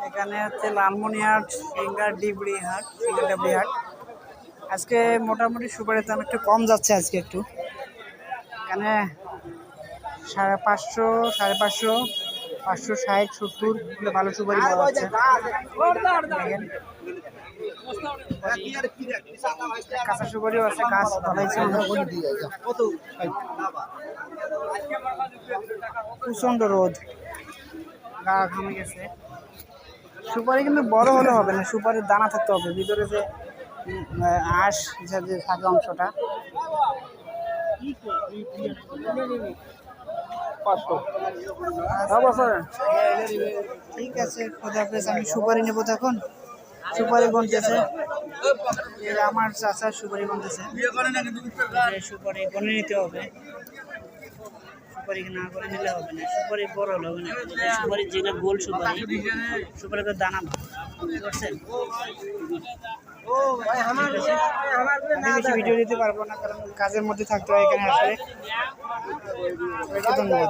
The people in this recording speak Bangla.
এখানে হচ্ছে লালমনিরহাট ফিঙ্গার ডিবড়ি হাট আজকে মোটামুটি সুপারির দাম একটু কম যাচ্ছে আজকে একটু। এখানে 550, 550, 560, 70 ভালো সুপারি পাওয়া যাচ্ছে। কাঁচা সুপারিও আছে, গাছ ঢালাইছে, প্রচন্ড রোদ, গা ঘামে গেছে। সুপারি কিন্তু বড় হলে হবে না, সুপারির দানা থাকতে হবে, ভিতরে যে আঁশ যে থাকে অংশটা। ঠিক আছে, খোদাহাফেজ। আমি সুপারি নেবো তখন। সুপারি গুনতেছে, আমার চাচা সুপারি গুনতেছে। সুপারি গুনে নিতে হবে, সুপারি না করে নিলে হবে না, সুপারি বড় হলে হবে না। সুপারি যেটা গোল সুপারি, সুপারির দানা বুঝছেন। বেশি ভিডিও দিতে পারবো না, কারণ কাজের মধ্যে থাকতে হয় এখানে আসলে। ধন্যবাদ।